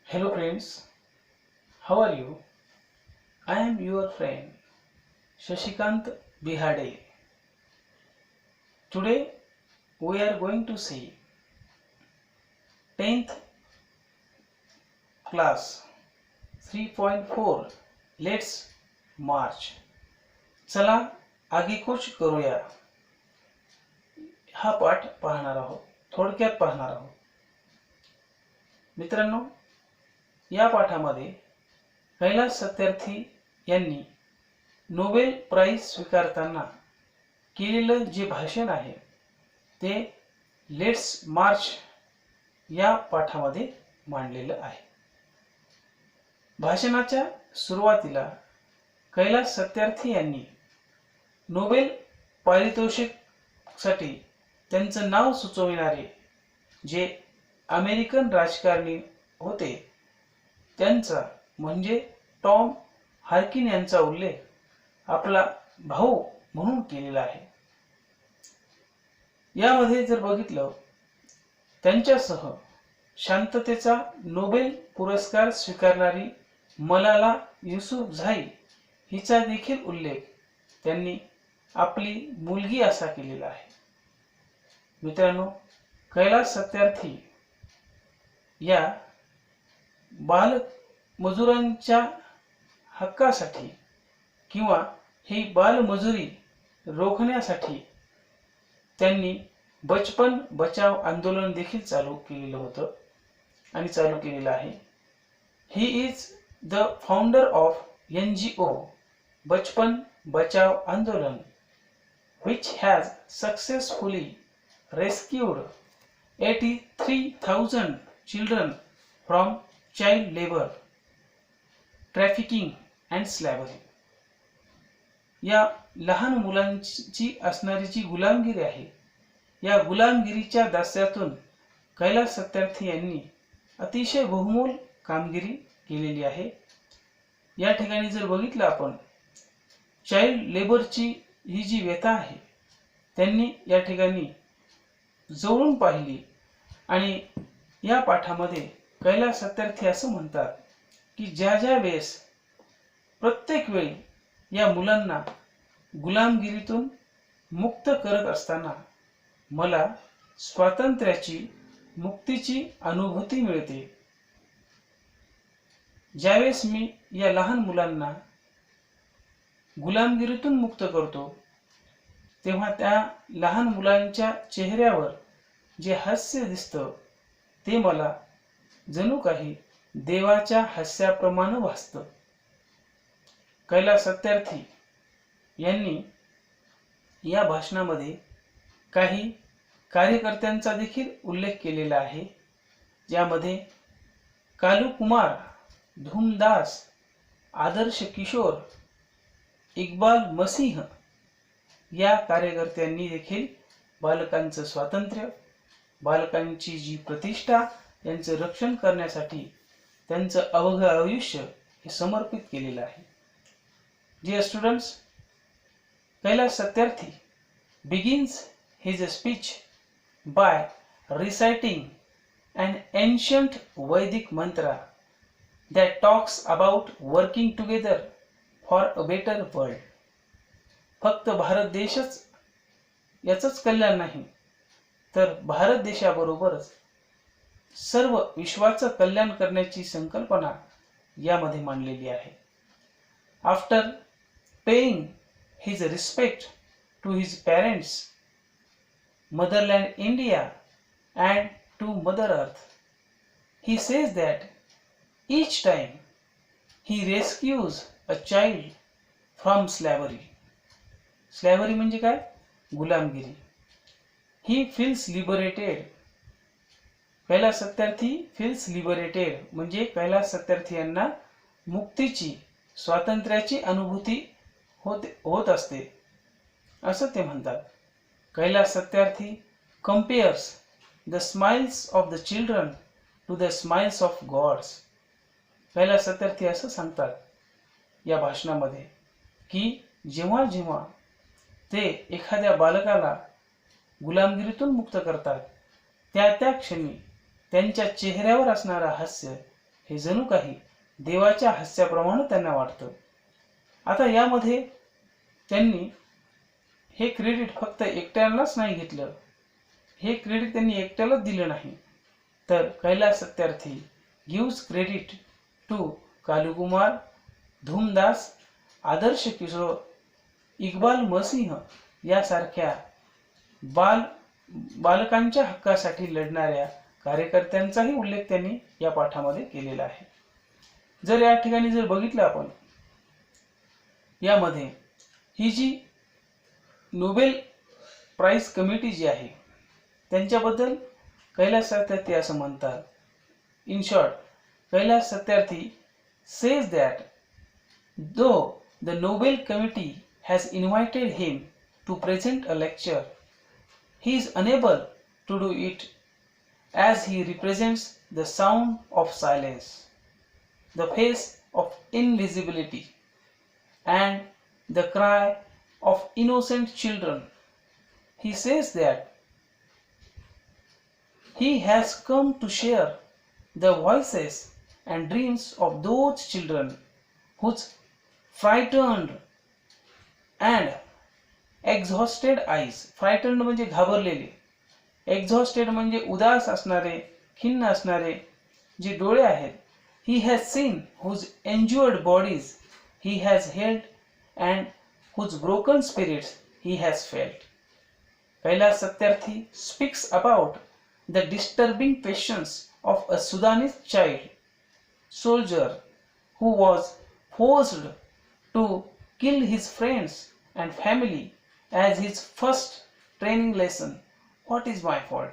Hello friends, how are you? I am your friend Shashikant Bihade. Today we are going to see 10th class 3.4 Let's March. चला आगेकूच करूया. हा पाठ पाहणार आहोत, थोडक्यात पाहणार आहोत. मित्रांनो, या पाठामध्ये कैलास सत्यार्थी यांनी नोबेल प्राइज स्वीकारताना केलेलं जे भाषण आहे ते लेट्स मार्च या पाठामध्ये मांडलेलं आहे. भाषणाच्या सुरुवातीला कैलास सत्यार्थी यांनी नोबेल पारितोषिकसाठी त्यांचं नाव सुचविणारे जे अमेरिकन राजकारणी होते त्यांचा म्हणजे टॉम हार्किन यांचा उल्लेख आपला भाऊ म्हणून केलेला आहे. यामध्ये जर बघितलं त्यांच्यासह शांततेचा नोबेल पुरस्कार स्वीकारणारी मलाला युसुफझाई हिचा देखील उल्लेख त्यांनी आपली मुलगी असा केलेला आहे. मित्रांनो, कैलास सत्यार्थी या बाल मजुरांच्या हक्कासाठी किंवा ही बालमजुरी रोखण्यासाठी त्यांनी बचपन बचाव आंदोलन देखील चालू केलेलं होतं आणि चालू केलेलं आहे. He is the founder of NGO बचपन बचाव आंदोलन which has successfully rescued 83,000 children from child labor, trafficking and slavery. या लहान मुलांची असणारी जी गुलामगिरी आहे या गुलामगिरीच्या दास्यातून कैलास सत्यार्थी यांनी अतिशय बहुमोल कामगिरी केलेली आहे. या ठिकाणी जर बघितलं आपण चाइल्ड लेबरची ही जी व्यथा आहे त्यांनी या ठिकाणी जवळून पाहिली आणि या पाठामध्ये कैलास सत्यार्थी असं म्हणतात की ज्या वेळेस प्रत्येक वेळी या मुलांना गुलामगिरीतून मुक्त करत असताना मला स्वातंत्र्याची मुक्तीची अनुभूती मिळते. ज्यावेळेस मी या लहान मुलांना गुलामगिरीतून मुक्त करतो तेव्हा त्या लहान मुलांच्या चेहऱ्यावर जे हास्य दिसतं ते मला जणू काही देवाच्या हास्याप्रमाणे भासतं. कैलास सत्यार्थी यांनी या भाषणामध्ये काही कार्यकर्त्यांचा देखील उल्लेख केलेला आहे, ज्यामध्ये कालू कुमार, धूमदास, आदर्श किशोर, इक्बाल मसीह या कार्यकर्त्यांनी देखील बालकांचं स्वातंत्र्य, बालकांची जी प्रतिष्ठा यांचं रक्षण करण्यासाठी त्यांचं अवघं आयुष्य हे समर्पित केलेलं आहे. Dear students, Kailas Satyarthi begins his speech by reciting an ancient Vedic mantra that talks about working together for a better world. फक्त भारत देशच याचंच कल्याण नाही तर भारत देशाबरोबरच सर्व विश्वाचं कल्याण करण्याची संकल्पना यामध्ये मांडलेली आहे. After paying his respect to his parents, motherland India and to Mother Earth, he says that each time he rescues a child from slavery. Slavery म्हणजे काय? गुलामगिरी. He feels liberated. Kailas Satyarthi feels liberated म्हणजे कैलास सत्यार्थी यांना मुक्तीची स्वातंत्र्याची अनुभूती होत असते असं ते म्हणतात. Kailas Satyarthi compares the smiles of the children to the smiles of gods. Kailas Satyarthi असं सांगतात या भाषणामध्ये की जेव्हा जेव्हा ते एखाद्या बालकाला गुलामगिरीतून मुक्त करतात त्या क्षणी त्यांच्या चेहऱ्यावर असणारा हास्य हे जणू काही देवाच्या हास्याप्रमाणे त्यांना वाटतं. आता यामध्ये त्यांनी हे क्रेडिट फक्त एकट्यालाच नाही घेतलं, हे क्रेडिट त्यांनी एकट्यालाच दिलं नाही, तर Kailash Satyarthi gives credit to Kalu Kumar, Dhoomdas, Adarsh Kishore, Iqbal Masih यासारख्या बालकांच्या हक्कासाठी लढणाऱ्या कार्यकर्त्यांचाही उल्लेख त्यांनी या पाठामध्ये केलेला आहे. जर या ठिकाणी जर बघितलं आपण, यामध्ये ही जी नोबेल प्राइज कमिटी जी आहे त्यांच्याबद्दल कैलास सत्यार्थी असं म्हणतात. In short, Kailash Satyarthi says that though the Nobel Committee has invited him to present a lecture, he is unable to do it as he represents the sound of silence, the face of invisibility, and the cry of innocent children. He says that he has come to share the voices and dreams of those children whose frightened and exhausted eyes, frightened म्हणजे घाबरलेले, exhausted म्हणजे उदास असणारे, खिन्न असणारे जे डोळे आहेत, he has seen whose injured bodies he has held and whose broken spirits he has felt. Kailas Satyarthi speaks about the disturbing passions of a Sudanese child soldier who was forced to kill his friends and family as his first training lesson. What is my fault?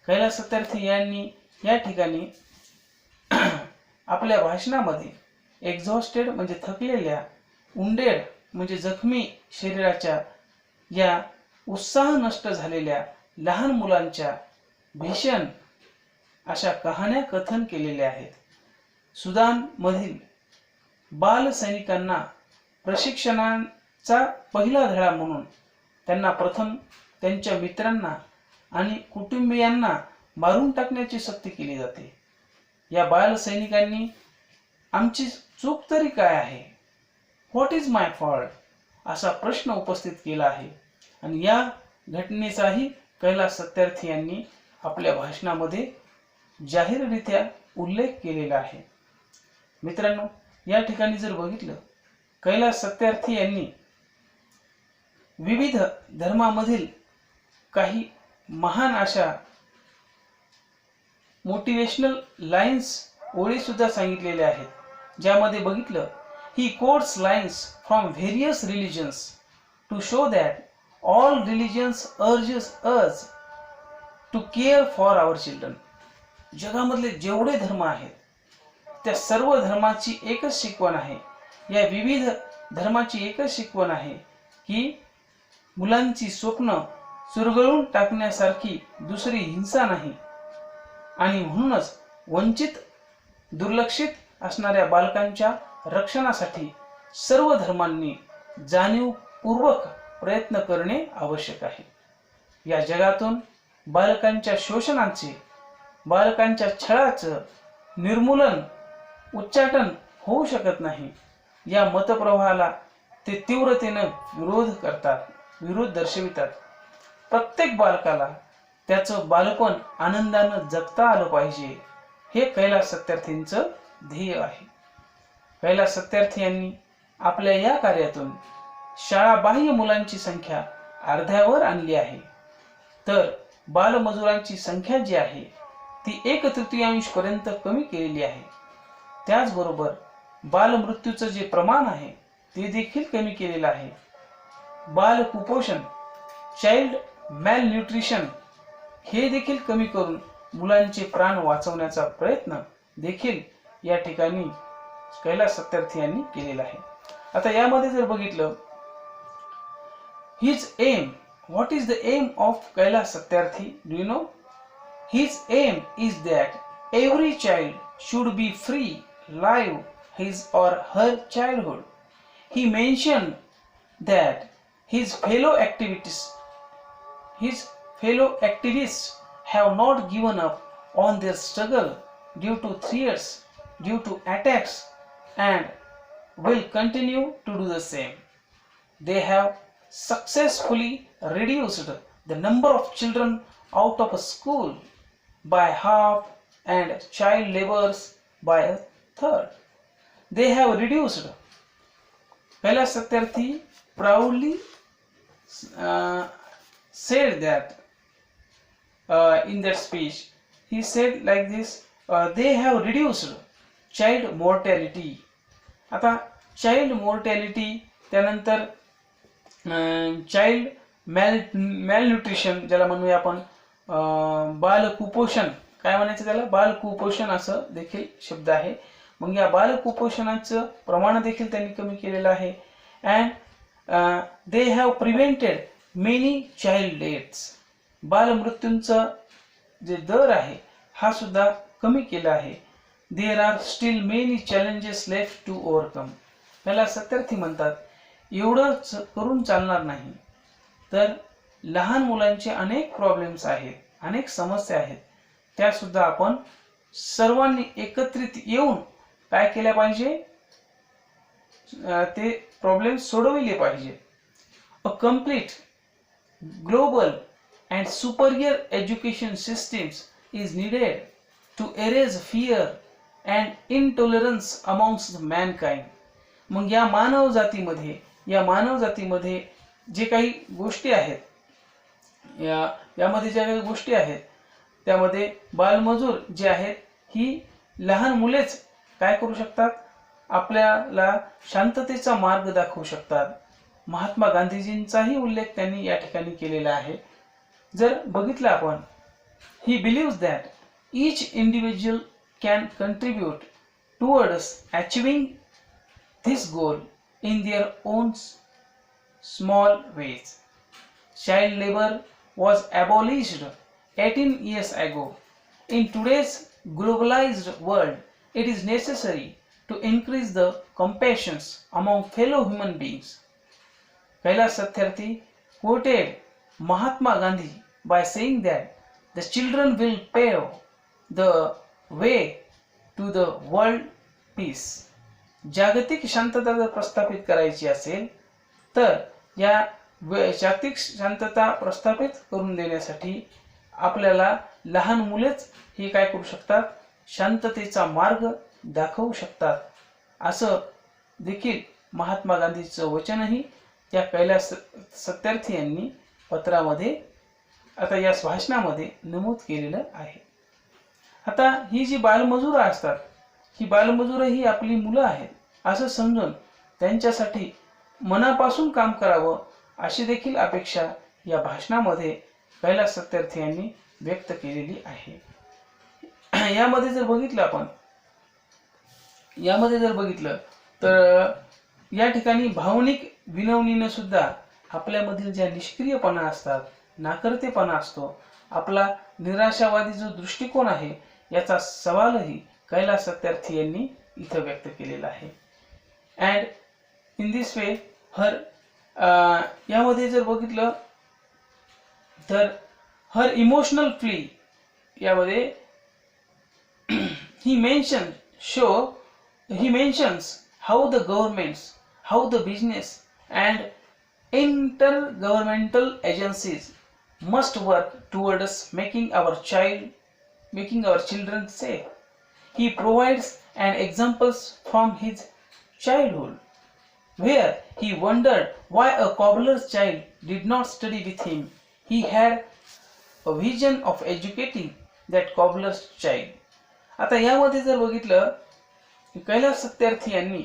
Kailas Satyarthi यांनी या ठिकाणी आपल्या भाषणामध्ये exhausted म्हणजे थकलेल्या, उंडेड म्हणजे जखमी शरीराच्या, या उत्साह नष्ट झालेल्या लहान मुलांच्या भीषण अशा कहाण्या कथन केलेल्या आहेत. सुदान मधील बाल सैनिकांना प्रशिक्षणाचा पहिला धडा म्हणून त्यांना प्रथम त्यांच्या मित्रांना आणि कुटुंबियांना मारून टाकण्याची सक्ती केली जाते. या बाल सैनिकांनी आमची चूक तरी काय आहे, व्हॉट इज माय फॉल्ट, असा प्रश्न उपस्थित केला आहे. आणि या घटनेचाही कैलास सत्यार्थी यांनी आपल्या भाषणामध्ये जाहीररित्या उल्लेख केलेला आहे. मित्रांनो, या ठिकाणी जर बघितलं, कैलास सत्यार्थी यांनी विविध धर्मामधील काही महान अशा मोटिवेशनल लाईन्स, ओळी सुद्धा सांगितलेल्या आहेत, ज्यामध्ये बघितलं, he quotes lines from various religions to show that all religions urges us to care for our children. जगामधले जेवढे धर्म आहेत त्या सर्व धर्माची एकच शिकवण आहे, या विविध धर्माची एकच शिकवण आहे की मुलांची स्वप्न चुरगळून टाकण्यासारखी दुसरी हिंसा नाही. आणि म्हणूनच वंचित, दुर्लक्षित असणाऱ्या बालकांच्या रक्षणासाठी सर्व धर्मांनी जाणीवपूर्वक प्रयत्न करणे आवश्यक आहे. या जगातून बालकांच्या शोषणाचे, बालकांच्या छळाचं निर्मूलन, उच्चाटन होऊ शकत नाही. या मतप्रवाहाला ते तीव्रतेने विरोध करतात, विरोध दर्शवितात. प्रत्येक बालकाला त्याचं बालपण आनंदानं जगता आलं पाहिजे, हे कैलास सत्यार्थींचं ध्येय आहे. कैलास सत्यार्थी यांनी आपल्या या कार्यातून शाळाबाह्य मुलांची संख्या अर्ध्यावर आणली आहे, तर बालमजुरांची संख्या जी आहे ती 1/3 पर्यंत कमी केलेली आहे. त्याचबरोबर बालमृत्यूचं जे प्रमाण आहे ते देखील कमी केलेलं आहे. बाल कुपोषण, चाइल्ड मॅल न्यूट्रिशन हे देखील कमी करून मुलांचे प्राण वाचवण्याचा प्रयत्न देखील या ठिकाणी कैलास सत्यार्थी यांनी केलेला आहे. आता यामध्ये जर बघितलं, his aim, what is the aim of Kailash Satyarthi, do you know? His aim is that every child should be free live his or her childhood. He mentioned that his fellow activists have not given up on their struggle due to threats due to attacks and will continue to do the same. They have successfully reduced the number of children out of school by half and child labors by a third. They have reduced. Kailash Satyarthi proudly said that in that speech, he said like this, they have reduced child mortality. आता child mortality, त्यानंतर child मॅलन्यूट्रिशन ज्याला म्हणूया आपण, बाल कुपोषण, काय म्हणायचं त्याला, बाल कुपोषण असं देखील शब्द आहे. मग या बाल कुपोषणाचं प्रमाण देखील त्यांनी कमी केलेलं आहे. And they have prevented many child deaths. बाल मृत्यूंचा जे दर आहे हा सुद्धा कमी केला आहे. There are still many challenges left to overcome. त्याला सत्यार्थी म्हणतात एवढंच करून चालणार नाही, तर लहान मुलांचे अनेक प्रॉब्लेम्स आहेत, अनेक समस्या आहेत, त्या सुद्धा आपण सर्वांनी एकत्रित येऊन काय केल्या पाहिजे, ते प्रॉब्लेम सोडविले पाहिजे. A complete global and superior education systems is needed to erase fear and intolerance amongst mankind. मग या मानव जातीमध्ये जे काही गोष्टी आहेत, यामध्ये ज्या काही गोष्टी आहेत त्यामध्ये बालमजूर जे आहेत ही लहान मुलेच काय करू शकतात, आपल्याला शांततेचा मार्ग दाखवू शकतात. महात्मा गांधीजींचाही उल्लेख त्यांनी या ठिकाणी केलेला आहे. जर बघितलं आपण, he believes that each individual can contribute towards achieving this goal in their own small ways. Child labor was abolished 18 years ago. In today's globalized world, it is necessary to increase the compassion among fellow human beings. Kailash Satyarthi quoted Mahatma Gandhi by saying that the children will pave the way to the world peace. जागतिक शांतता जर प्रस्थापित करायची असेल तर या जागतिक शांतता प्रस्थापित करून देण्यासाठी आपल्याला लहान मुलेच हे काय करू शकतात, शांततेचा मार्ग दाखवू शकतात, असं देखील महात्मा गांधीचं वचनही या कैलास सत्यार्थी यांनी पत्रामध्ये, आता या भाषणामध्ये नमूद केलेलं आहे. आता ही जी बालमजूर असतात, ही बालमजूर ही आपली मुलं आहेत असं समजून त्यांच्यासाठी मनापासून काम करावं अशी देखील अपेक्षा या भाषणामध्ये कैलास सत्यार्थी यांनी व्यक्त केलेली आहे. यामध्ये जर बघितलं तर या ठिकाणी भावनिक विनवणीने सुद्धा आपल्यामधील ज्या निष्क्रियपणा असतात, नाकर्तेपणा असतो, आपला निराशावादी जो दृष्टिकोन आहे याचा सवालही कैलास सत्यार्थी यांनी इथं व्यक्त केलेला आहे. अँड इन दिस वे यामध्ये जर बघितलं तर हर इमोशनल प्ली यामध्ये he mentions how the governments, how the business and intergovernmental agencies must work towards making our children safe. He provides an examples from his childhood where he wondered why a cobbler's child did not study with him. He had a vision of educating that cobbler's child. आता यामध्ये जर बघितलं कैलास सत्यार्थी यांनी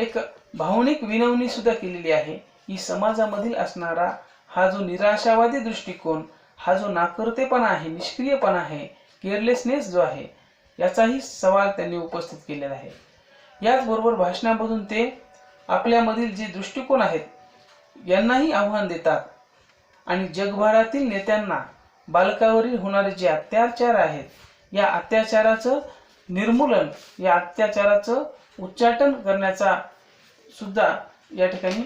एक भावनिक विनवणी सुद्धा केलेली आहे की समाजामधील असणारा हा जो निराशावादी दृष्टिकोन, हा जो नाकर्तेपणा आहे, निष्क्रियपणा आहे, केअरलेसनेस जो आहे, याचाही सवाल त्यांनी उपस्थित केलेला आहे. याचबरोबर भाषणामधून ते आपल्यामधील जे दृष्टिकोन आहेत यांनाही आव्हान देतात आणि जगभरातील नेत्यांना बालकावरील होणारे जे अत्याचार आहेत या अत्याचाराचं निर्मूलन, या अत्याचाराचं उच्चाटन करण्याचा सुद्धा या ठिकाणी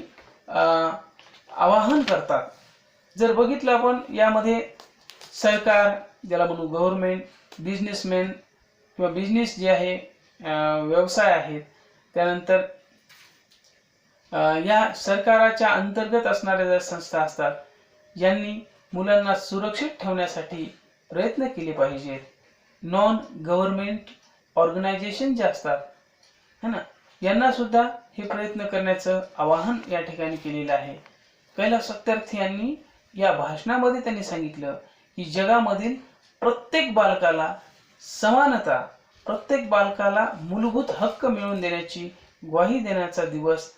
आवाहन करतात. जर बघितलं आपण यामध्ये सरकार, ज्याला म्हणू गव्हर्नमेंट, बिझनेसमॅन किंवा बिझनेस जे आहे, व्यवसाय आहेत, त्यानंतर या सरकाराच्या अंतर्गत असणाऱ्या ज्या संस्था असतात, यांनी मुलांना सुरक्षित ठेवण्यासाठी प्रयत्न केले पाहिजेत. नॉन गव्हर्नमेंट ऑर्गनायझेशन जे असतात है ना, यांना सुद्धा हे प्रयत्न करण्याचं आवाहन या ठिकाणी केलेलं आहे. कैलास सत्यार्थी यांनी या भाषणामध्ये त्यांनी सांगितलं की जगामधील प्रत्येक बालकाला समानता, प्रत्येक बालकाला मूलभूत हक्क मिळवून देण्याची ग्वाही देण्याचा दिवस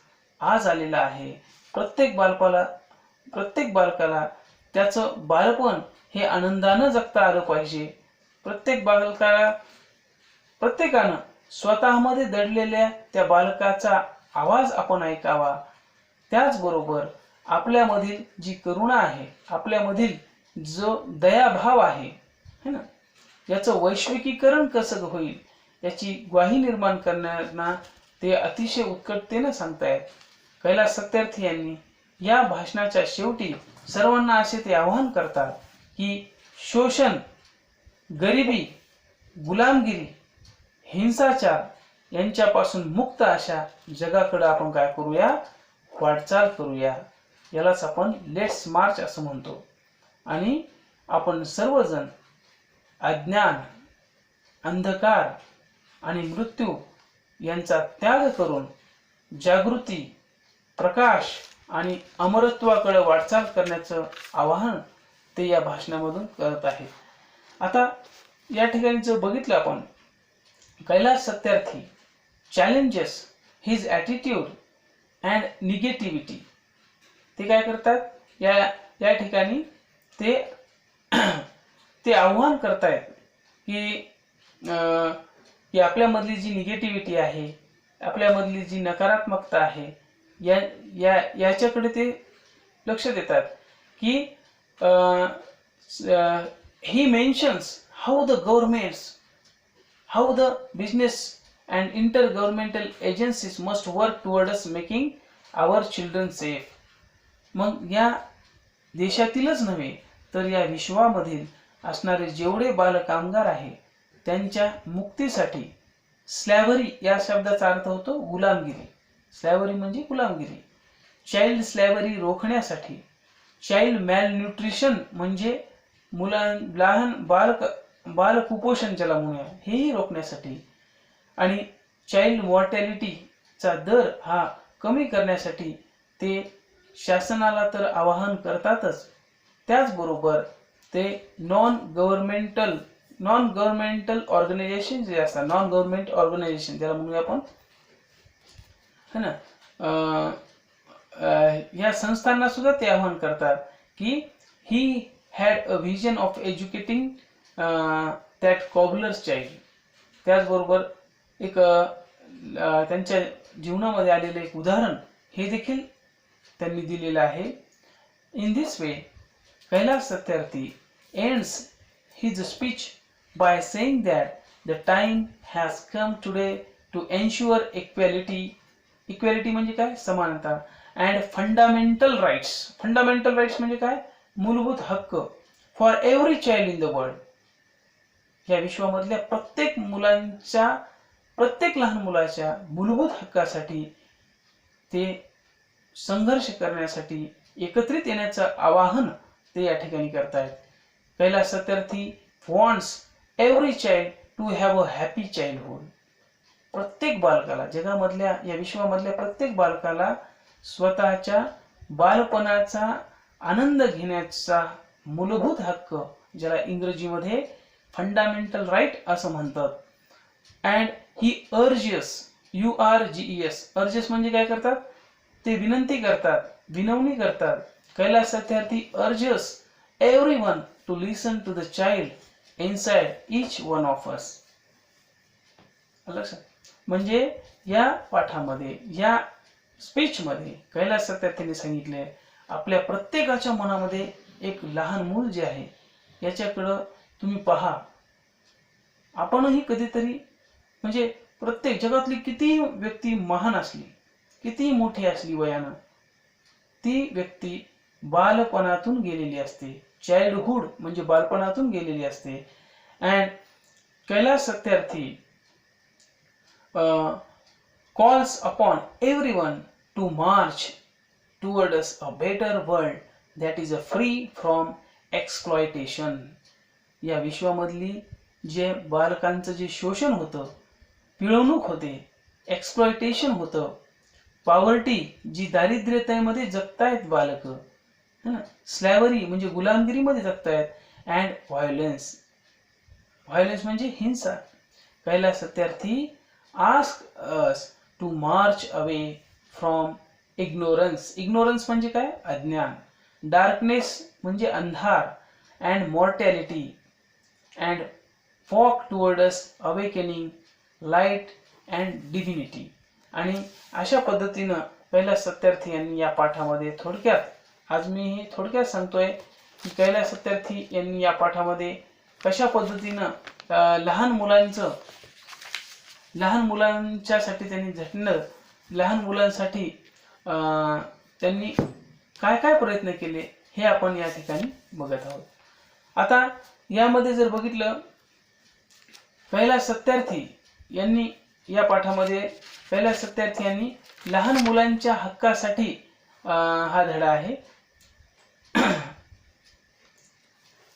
आज आलेला आहे. प्रत्येक बालकाला त्याचं बालपण हे आनंदानं जगता आलं पाहिजे. प्रत्येकानं स्वतःमध्ये दडलेल्या त्या बालकाचा आवाज आपण ऐकावा. त्याचबरोबर आपल्यामधील जी करुणा आहे, आपल्यामधील जो दयाभाव आहे है ना, याचं वैश्विकीकरण कसं होईल याची ग्वाही निर्माण करण्याना ते अतिशय उत्कटतेनं सांगतायत. कैलास सत्यार्थी यांनी या भाषणाच्या शेवटी सर्वांना असे ते आवाहन करतात की शोषण, गरिबी, गुलामगिरी, हिंसाचार यांच्यापासून मुक्त अशा जगाकडे आपण काय करूया, वाटचाल करूया. यालाच आपण लेट्स मार्च असं म्हणतो. आणि आपण सर्वजण अज्ञान, अंधकार आणि मृत्यू यांचा त्याग करून जागृती, प्रकाश आणि अमरत्वाकडे वाटचाल करण्याचं आवाहन ते या भाषणामधून करत आहेत. आता या ठिकाणी जर बघितलं आपण, Kailash Satyarthi challenges his attitude and negativity. ते काय करतात, या ठिकाणी ते आव्हान करतायत की आपल्यामधली जी निगेटिव्हिटी आहे, आपल्यामधली जी नकारात्मकता आहे, याच्याकडे ते लक्ष देतात. की he mentions how the business and intergovernmental agencies must work towards making our children safe. मग या देशातीलच नव्हे तर या विश्वामधील असणारे जेवढे बालकामगार आहे त्यांच्या मुक्तीसाठी, स्लॅव्हरी या शब्दाचा अर्थ होतो गुलामगिरी, स्लॅव्हरी म्हणजे गुलामगिरी, चाइल्ड स्लॅव्हरी रोखण्यासाठी, चाइल्ड मॅलन्यूट्रिशन म्हणजे लहान बाल कुपोषण ज्याला म्हणूया हेही रोखण्यासाठी, आणि चाइल्ड मॉर्टॅलिटीचा दर हा कमी करण्यासाठी ते शासनाला तर आवाहन करतातच, त्याचबरोबर ते नॉन गव्हर्नमेंटल ऑर्गनायझेशन जे असतात, नॉन गव्हर्नमेंट ऑर्गनायझेशन ज्याला म्हणूया आपण है ना, या संस्थांना सुद्धा ते आवाहन करतात की he had a vision of educating that cobbler's child. त्याचबरोबर एक त्यांच्या जीवनामध्ये आलेलं एक उदाहरण हे देखील त्यांनी दिलेलं आहे. In this way Kailash Satyarthi ends his speech by saying that the time has come today to ensure equality म्हणजे काय, समानता, and fundamental rights म्हणजे काय, मूलभूत हक्क for every child in the world. या विश्वामधल्या प्रत्येक लहान मुलाच्या मूलभूत हक्कासाठी ते संघर्ष करण्यासाठी एकत्रित येण्याचं आवाहन ते या ठिकाणी करतायत. Kailas Satyarthi wants every child to have a happy childhood. प्रत्येक बालकाला, जगामधल्या या विश्वामधल्या प्रत्येक बालकाला स्वतःच्या बालपणाचा आनंद घेण्याचा मूलभूत हक्क, ज्याला इंग्रजीमध्ये फंडामेंटल राईट असं म्हणतात. अँड ही अर्जेस, अर्जेस म्हणजे काय करतात, ते विनंती करतात, विनवणी करतात. Kailash Satyarthi urges everyone to listen to the child inside each one of us. म्हणजे या पाठामध्ये, या स्पीचमध्ये कैलास सत्यार्थीने सांगितले आपल्या प्रत्येकाच्या मनामध्ये एक लहान मूल जे आहे याच्याकडं तुम्ही पहा. आपणही कधीतरी, म्हणजे प्रत्येक जगातली कितीही व्यक्ती महान असली, कितीही मोठी असली वयानं, ती व्यक्ती बालपणातून गेलेली असते. चाइल्डहुड म्हणजे बालपणातून गेलेली असते. And Kailash Satyarthi calls upon everyone to march towards a better world that is free from exploitation. या विश्वामधली जे बालकांचं जे शोषण होतं, पिळवणूक होते, एक्सप्लॉयटेशन होतं, पॉवर्टी जी दारिद्र्यतेमध्ये जगतायत बालक, स्लॅव्हरी म्हणजे गुलामगिरीमध्ये जगतायत, अँड व्हायलन्स म्हणजे हिंसा. Kailash Satyarthi asks us to march away from ignorance म्हणजे काय? अज्ञान. डार्कनेस म्हणजे अंधार, and mortality, and walk towards awakening light and divinity. आणि अशा पद्धतीनं कैलास सत्यार्थी यांनी या पाठामध्ये थोडक्यात, आज मी हे थोडक्यात सांगतोय की कैलास सत्यार्थी यांनी या पाठामध्ये कशा पद्धतीनं लहान मुलांच्यासाठी त्यांनी झटणं, लहान मुलांसाठी त्यांनी काय काय प्रयत्न केले हे आपण या ठिकाणी बघत आहोत. आता यामध्ये जर बघितलं, कैलास सत्यार्थी यांनी या पाठामध्ये कैलास सत्यार्थी यांनी लहान मुलांच्या हक्कासाठी हा धडा आहे.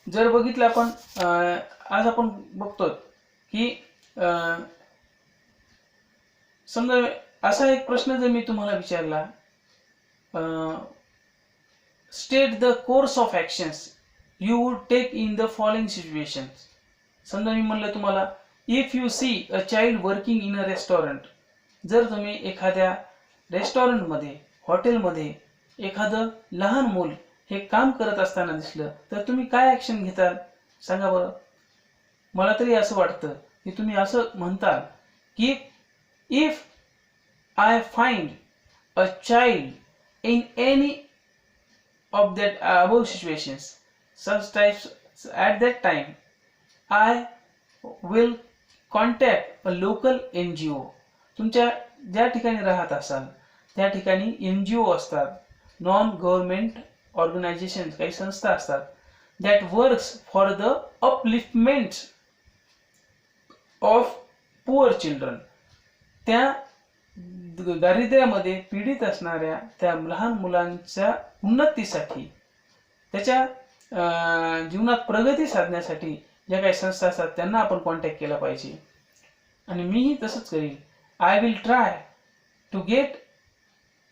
जर बघितलं आपण, आज आपण बघतो की समजा असा एक प्रश्न जर मी तुम्हाला विचारला, state the course of actions you would take in the following situations. समजा मी म्हणलं तुम्हाला, if you see a child working in a restaurant, जर तुम्ही एखाद्या रेस्टॉरंटमध्ये, हॉटेलमध्ये एखादं लहान मूल हे काम करत असताना दिसलं, तर तुम्ही काय ॲक्शन घेताल सांगा बरं. मला तरी असं वाटतं की तुम्ही असं म्हणताल की if I find a child in any of that above situations such types, at that time I will contact a local NGO. तुमच्या ज्या ठिकाणी राहत असाल त्या ठिकाणी NGO असतात, नॉन गव्हर्नमेंट ऑर्गनायझेशन, काही संस्था असतात, that works for the upliftment of poor children. त्या दारिद्र्यामध्ये पीडित असणाऱ्या त्या लहान मुलांच्या उन्नतीसाठी, त्याच्या जीवनात प्रगती साधण्यासाठी ज्या काही संस्था असतात त्यांना आपण कॉन्टॅक्ट केला पाहिजे. आणि मीही तसंच करीन. I will try to get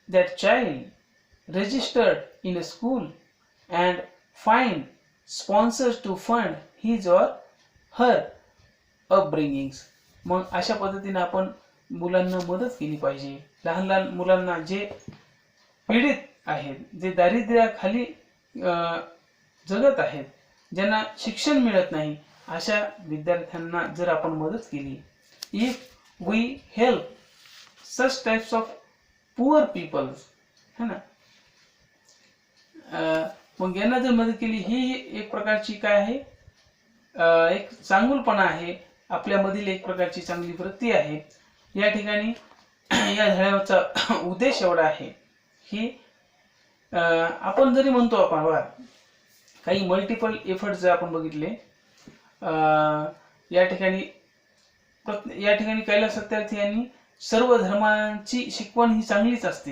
that child registered in a school and find sponsors to fund his or her upbringings. मग अशा पद्धतीने आपण मुलांना मदत केली पाहिजे. लहान लहान मुलांना जे पीडित आहेत, जे दारिद्र्याखाली जगत आहेत, ज्यांना शिक्षण मिळत नाही, अशा विद्यार्थ्यांना जर आपण मदत केली, if we help such types of poor peoples, है ना, मग यांना जर मदत केली, ही एक प्रकारची काय आहे, एक चांगुलपणा आहे, आपल्यामधील एक प्रकारची चांगली वृत्ती आहे. या ठिकाणी या धड्याचा उद्देश एवढा आहे की आपण जरी म्हणतो आपण बघा, काही मल्टिपल एफर्ट जर आपण बघितले, या ठिकाणी कैलास सत्यार्थी यांनी सर्व धर्मांची शिकवण ही चांगलीच असते,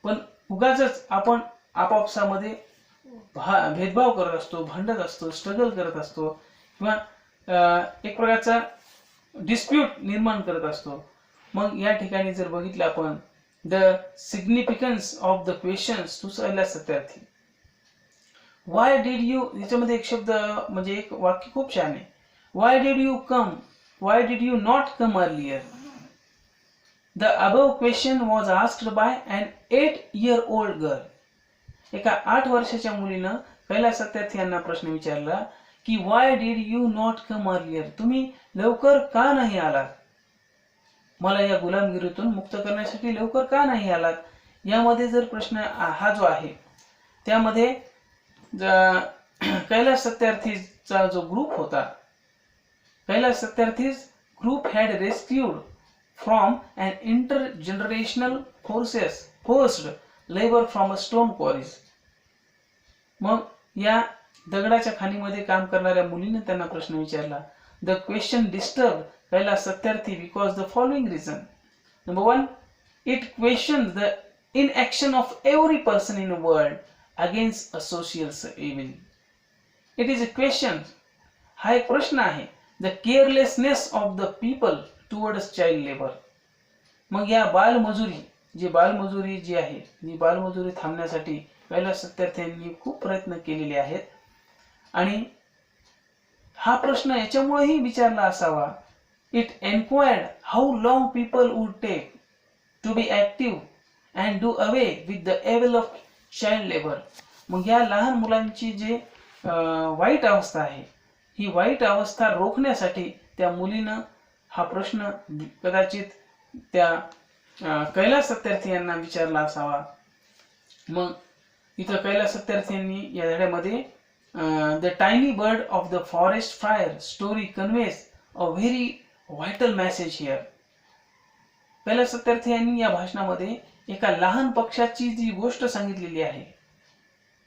पण उगाचच आपण आपापसामध्ये भेदभाव करत असतो, भांडत असतो, स्ट्रगल करत असतो, किंवा एक प्रकारचा डिस्प्यूट निर्माण करत असतो. मग या ठिकाणी जर बघितलं आपण, the significance of the questions to Kailash Satyarthi, why did you, याच्यामध्ये एक शब्द म्हणजे एक वाक्य खूप छान आहे, why did you come, why did you not come earlier. The above question was asked by an 8-year-old girl. एका 8 वर्षाच्या मुलीनं कैलास सत्यार्थी यांना प्रश्न विचारला की Y did you not come earlier, तुम्ही लवकर का नाही आलात, मला या गुलामगिरीतून मुक्त करण्यासाठी लवकर का नाही आलात. यामध्ये जर प्रश्न हा जो आहे, त्यामध्ये कैलास सत्यार्थीचा जो ग्रुप होता, Kailash Satyarthi's group had rescued from an intergenerational forced labour from a stone quarries. मग या दगडाच्या खाणीमध्ये काम करणाऱ्या मुलीने त्यांना प्रश्न विचारला. The question disturb Kailash Satyarthi because the following reason. Number one, it questions the inaction of every person in the world against a social evil. It is a question, हा एक प्रश्न आहे, the carelessness of the people towards child labor. मग या बालमजुरी जी आहे, ही बालमजुरी थांबण्यासाठी कैलास सत्यार्थ्यांनी खूप प्रयत्न केलेले आहेत. आणि हा प्रश्न याच्यामुळेही विचारला असावा, it enquired how long people would take to be active and do away with the evil of child labour. मग या लहान मुलांची जे वाईट अवस्था आहे, ही वाईट अवस्था रोखण्यासाठी त्या मुलीनं हा प्रश्न कदाचित त्या कैलास सत्यार्थी यांना विचारला असावा. मग इथं कैलास सत्यार्थी यांनी या धड्यामध्ये the tiny bird of the forest fire story conveys a very vital message here. Kailash Satyarthi यांनी या भाषणामध्ये एका लहान पक्षाची जी गोष्ट सांगितलेली आहे,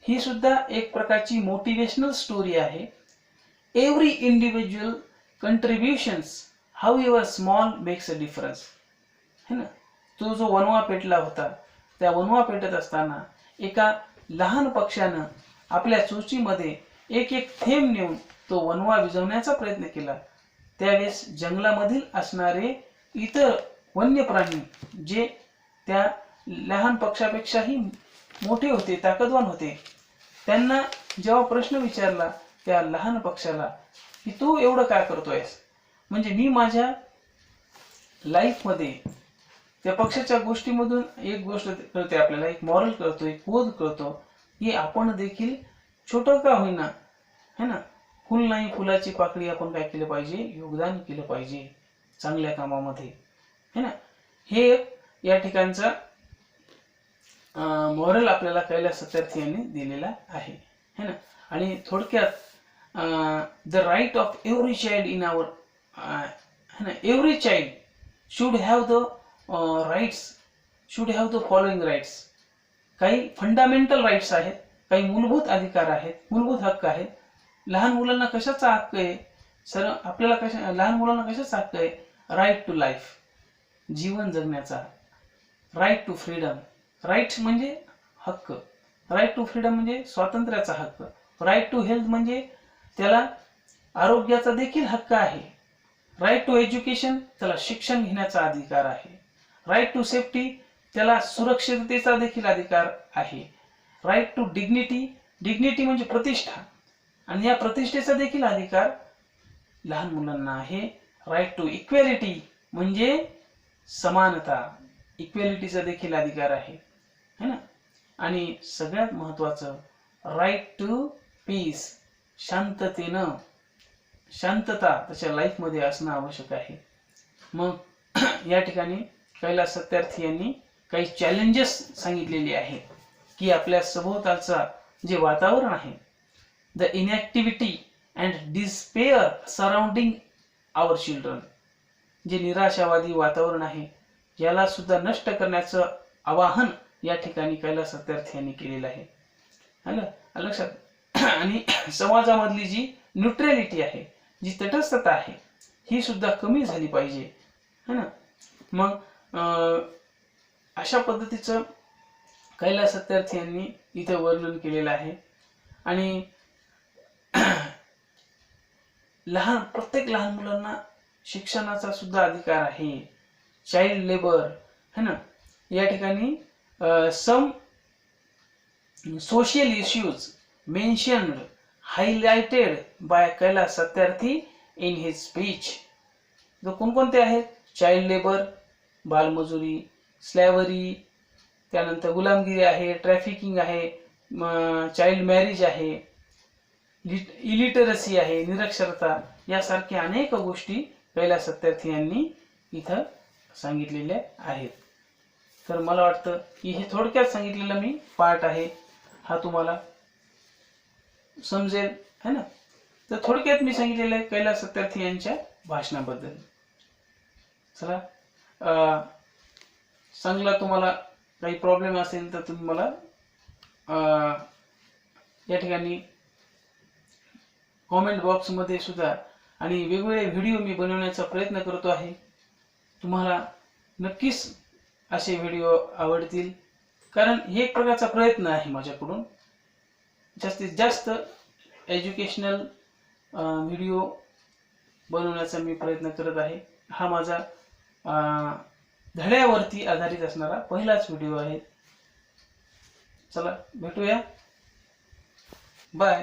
ही सुद्धा एक प्रकारची मोटिवेशनल स्टोरी आहे. Every individual contributions however small makes a difference. है ना, तो जो वनवा पेटला होता, त्या वनवा पेटत असताना एका लहान पक्षानं आपल्या चोचीमध्ये एक एक थेंब नेऊन तो वनवा विझवण्याचा प्रयत्न केला. त्यावेळेस जंगलामधील असणारे इतर वन्य प्राणी जे त्या लहान पक्षापेक्षाही मोठे होते, ताकदवान होते, त्यांना जेव्हा प्रश्न विचारला त्या लहान पक्षाला की तू एवढं काय करतोयस, म्हणजे मी माझ्या लाईफमध्ये त्या पक्षाच्या गोष्टीमधून एक गोष्ट कळते, आपल्याला एक मॉरल कळतो, एक बोध कळतो की आपण देखील छोटं का होईना, है ना, फुल नाही फुलाची पाकळी आपण काय केलं पाहिजे, योगदान केलं पाहिजे चांगल्या कामामध्ये, है ना. हे एक या ठिकाणचा मॉरल आपल्याला कैलास सत्यार्थी यांनी दिलेला आहे, है ना. आणि थोडक्यात the right of every child in our, है ना, every child should have the rights, should have the following rights. काही फंडामेंटल राईट्स आहेत, काही मूलभूत अधिकार आहेत, मूलभूत हक्क आहेत. लहान मुलांना कशाचा हक्क आहे सर, आपल्याला लहान मुलांना कशाचा हक्क आहे, राईट टू लाईफ, जीवन जगण्याचा, राईट टू फ्रीडम. राईट्स म्हणजे हक्क, राईट टू फ्रीडम म्हणजे स्वातंत्र्याचा हक्क, राईट टू हेल्थ म्हणजे त्याला आरोग्याचा देखील हक्क आहे, राईट टू एज्युकेशन त्याला शिक्षण घेण्याचा अधिकार आहे, राईट टू सेफ्टी त्याला सुरक्षिततेचा देखील अधिकार आहे, राईट टू डिग्निटी, डिग्निटी म्हणजे प्रतिष्ठा, आणि या प्रतिष्ठेचा देखील अधिकार लहान मुलांना आहे. राईट टू इक्वॅलिटी म्हणजे समानता, इक्वॅलिटीचा देखील अधिकार आहे, है ना. आणि सगळ्यात महत्त्वाचं राईट टू पीस, शांततेनं, शांतता त्याच्या लाईफमध्ये असणं आवश्यक आहे. मग या ठिकाणी कैलास सत्यार्थी यांनी काही चॅलेंजेस सांगितलेले आहेत की आपल्या सभोवतालचा जे वातावरण आहे, the inactivity and despair surrounding our children, जे निराशावादी वातावरण आहे, याला सुद्धा नष्ट करण्याचं आवाहन या ठिकाणी कैलास सत्यार्थी यांनी केलेलं आहे, लक्षात. आणि समाजामधली जी न्यूट्रॅलिटी आहे, जी तटस्थता आहे, ही सुद्धा कमी झाली पाहिजे, है ना. मग अशा पद्धतीचं कैलास सत्यार्थी यांनी इथे वर्णन केलेलं आहे. आणि प्रत्येक लहान मुलांना शिक्षणाचा सुद्धा अधिकार आहे. चाइल्ड लेबर, है ना, या ठिकाणी some social issues mentioned highlighted by Kailash Satyarthi in his speech. जो कोणकोणते आहेत, चाइल्ड लेबर बालमजुरी, स्लॅव्हरी, त्यानंतर गुलामगिरी आहे, ट्रॅफिकिंग आहे, चाइल्ड मॅरेज आहे, इलिटरसी आहे, निरक्षरता, यासारख्या अनेक गोष्टी कैलास सत्यार्थी यांनी इथं सांगितलेल्या आहेत. तर मला वाटतं की हे थोडक्यात सांगितलेलं मी पार्ट आहे, हा तुम्हाला समजेल, है ना. तर थोडक्यात मी सांगितलेलं आहे कैलास सत्यार्थी यांच्या भाषणाबद्दल. चला, चांगला तुम्हाला काही प्रॉब्लेम असेल तर तुम्ही मला या ठिकाणी कॉमेंट बॉक्समध्ये सुद्धा आणि वेगवेगळे व्हिडिओ मी बनवण्याचा प्रयत्न करतो आहे. तुम्हाला नक्कीच असे व्हिडिओ आवडतील, कारण हे एक प्रकारचा प्रयत्न आहे माझ्याकडून. जास्तीत जास्त एज्युकेशनल व्हिडिओ बनवण्याचा मी प्रयत्न करत आहे. हा माझा धड्यावरती आधारित असणारा पहिलाच व्हिडिओ आहे. चला भेटूया. बाय.